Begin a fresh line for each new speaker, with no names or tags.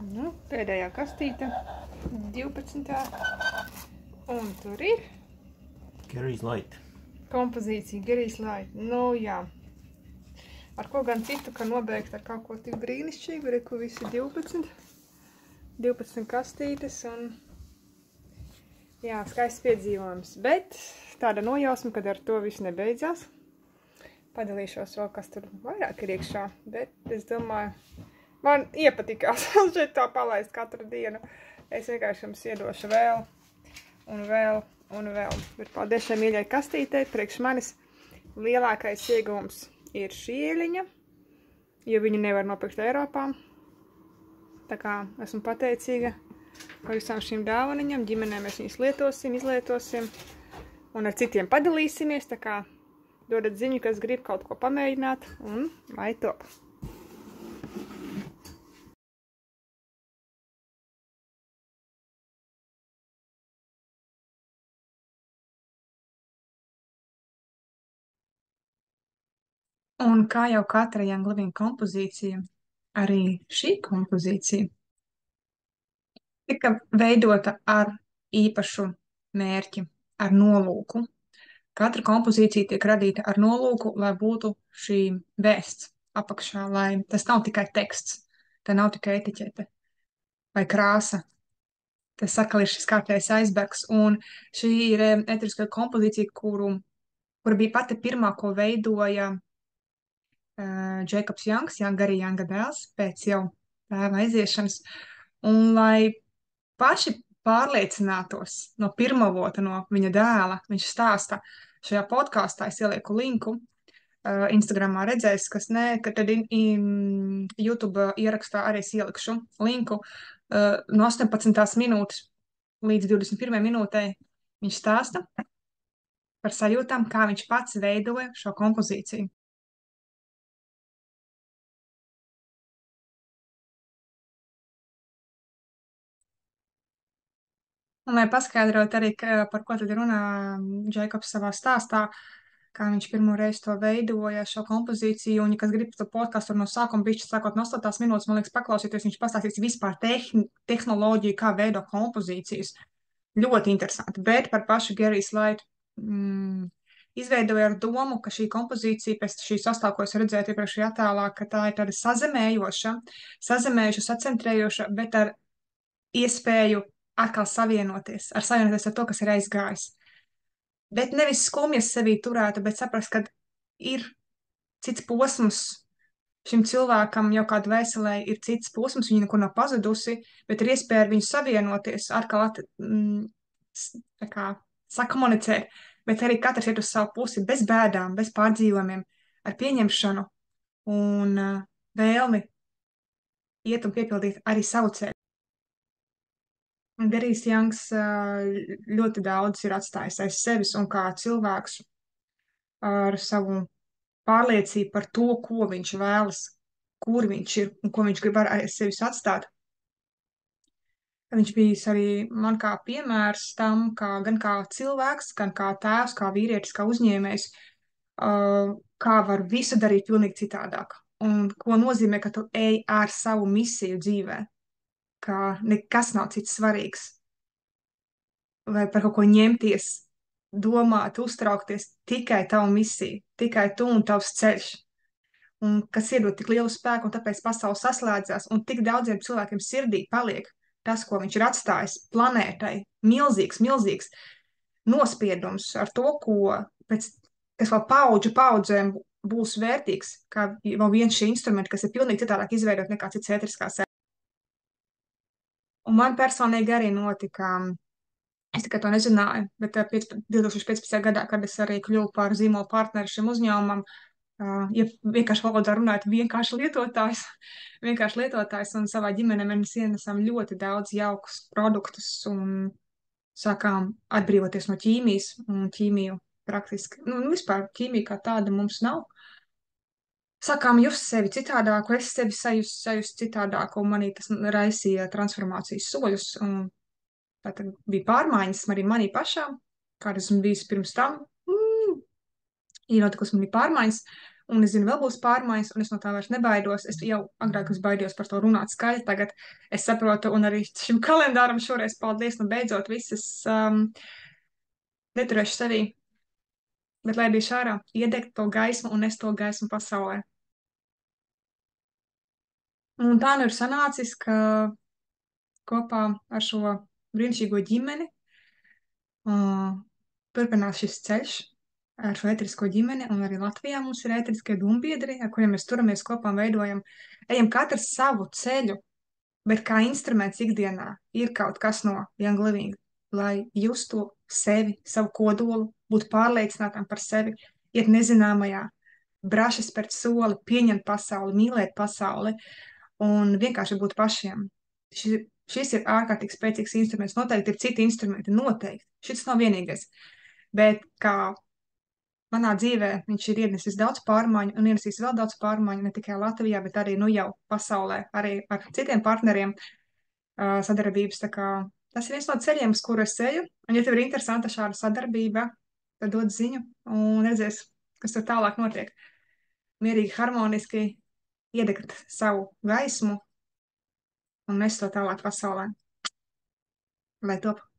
Nu, pēdējā kastīte, 12. Un tur ir
Gary's Light.
kompozīcija Gary's Light. Nu, jā. Ar ko gan citu, ka nobeigt ar kaut ko tik brīnišķīgu, reku visi 12. 12 kastītes un, jā, skaists piedzīvojums. Bet tāda nojausma, kad ar to viss nebeidzās. Padalīšos vēl, kas tur vairāk ir iekšā, bet es domāju, man iepatikās šeit tā palaist katru dienu. Es vienkārši jums iedošu vēl un vēl un vēl. Bet paldies šai mīļai kastītei. Priekš manis lielākais ieguvums ir šī ieliņa, jo viņu nevar nopirkt Eiropā. Tā kā esmu pateicīga par visām šīm dāvaniņām. Ģimenē mēs viņus lietosim, izlietosim un ar citiem padalīsimies. Tā kā dodat ziņu, kas grib kaut ko pamēģināt un lai top. Un kā jau katra Young Living kompozīcija, arī šī kompozīcija tika veidota ar īpašu mērķi, ar nolūku. Katra kompozīcija tiek radīta ar nolūku, lai būtu šī vēsts apakšā, lai tas nav tikai teksts, tā nav tikai etiķete vai krāsa. Tas atkal ir šis kārtējais aizbergs, un šī ir eteriskā kompozīcija, kura bija pati pirmā, ko veidoja Jēkabs Jangs, Gary Janga dēls, pēc jau tēva aiziešanas. Un lai paši pārliecinātos no pirmavota, no viņa dēla, viņš stāsta šajā podkāstā, es ielieku linku, Instagramā redzēs, kas nē, ka tad YouTube ierakstā arī es ielikšu linku, no 18 minūtes līdz 21 minūtei viņš stāsta par sajūtām, kā viņš pats veidoja šo kompozīciju. Un, lai paskaidrotu arī, par ko tad runā Jēkabs savā stāstā, kā viņš pirmo reizi to veidoja, šo kompozīciju, un, ja kas grib to podcastu no sākuma, bišķi sākot no 8 minūtes, man liekas, paklausīties, viņš pastāstīs vispār tehnoloģiju, kā veido kompozīcijas. Ļoti interesanti, bet par pašu Gary's Light izveidoja ar domu, ka šī kompozīcija, pēc šī sastāvā, ko es redzēju iepriekšējā attēlā, ka tā ir tāda sazemējoša, sacentrējoša, bet ar iespēju atkal savienoties ar to, kas ir aizgājis. Bet nevis skumjas sevī turētu, bet saprast, ka ir cits posms šim cilvēkam, jau kāda veselē ir cits posms, viņa nekur nav pazudusi, bet ir iespēja ar viņu savienoties, atkal sakomunicēt, bet arī katrs iet uz savu pusi bez bēdām, bez pārdzīvojumiem, ar pieņemšanu un vēlmi iet un piepildīt arī savu ceļu. Garijs Jangs ļoti daudz ir atstājis aiz sevis un kā cilvēks ar savu pārliecību par to, ko viņš vēlas, kur viņš ir un ko viņš grib aiz sevis atstāt. Viņš bijis arī man kā piemērs tam, gan kā cilvēks, gan kā tēvs, kā vīrietis, kā uzņēmējs, kā var visu darīt pilnīgi citādāk. Un ko nozīmē, ka tu ej ar savu misiju dzīvē, ka nekas nav cits svarīgs. Vai par kaut ko ņemties, domāt, uztraukties, tikai tavu misiju, tikai tu un tavs ceļš. Un kas iedod tik lielu spēku, un tāpēc pasaule saslēdzās, un tik daudziem cilvēkiem sirdī paliek tas, ko viņš ir atstājis planētai. Milzīgs, milzīgs nospiedums ar to, kas vēl paudžu paudzēm būs vērtīgs, kā vēl viens šī instrumenti, kas ir pilnīgi citādāk izveidot nekā cits ēteriskās. Un man personīgi arī notika. Es tikai to nezināju, bet 2015. gadā, kad es arī kļuvu par zīmolu partneri šim uzņēmumam, ja vienkārši valodā runājot, vienkārši lietotājs un savā ģimenē mēs ienesam ļoti daudz jaukus produktus un sākām atbrīvoties no ķīmijas un ķīmiju praktiski, vispār ķīmija kā tāda mums nav. Sākām just sevi citādāku, es sevi sajust citādāku, un manī tas raisīja transformācijas soļus, un tātad bija pārmaiņas arī manī pašā, kādas esmu bijusi pirms tam. Ir notikusi manī pārmaiņas, Un es zinu, vēl būs pārmaiņas, un es no tā vairs nebaidos. Es jau agrāk es baidījos par to runāt skaļi, tagad es saprotu, un arī šim kalendāram šoreiz paldies, nu beidzot visas neturēšu sevī, bet lai bija šārā, iedegt to gaismu un es to gaismu pasaulē. Un tā nu ir sanācis, ka kopā ar šo brīnišķīgo ģimeni turpinās šis ceļš ar šo ēterisko ģimeni, un arī Latvijā mums ir ēteriskie dombiedri, ar kuriem mēs turamies kopā un veidojam, ejam katrs savu ceļu, bet kā instruments ikdienā ir kaut kas no Young Living, lai justu sevi, savu kodolu, būtu pārliecinātam par sevi, iet nezināmajā, braši spērt soli, pieņemt pasauli, mīlēt pasauli un vienkārši būt pašiem. Šis ir ārkārtīgi spēcīgs instruments. Noteikti ir citi instrumenti, noteikti. Šis nav vienīgais. Bet kā manā dzīvē viņš ir ienesis daudz pārmaiņu un ienesīs vēl daudz pārmaiņu ne tikai Latvijā, bet arī nu jau pasaulē, arī ar citiem partneriem sadarbības. Tā kā tas ir viens no ceļiem, uz kuru es eju. Un, ja tev ir interesanta šāda sadarbība, tad dod ziņu un redzēs, kas tur tālāk notiek. Mierīgi, harmoniski iedegt savu gaismu un nes to tālāk pasaulē. Lai top!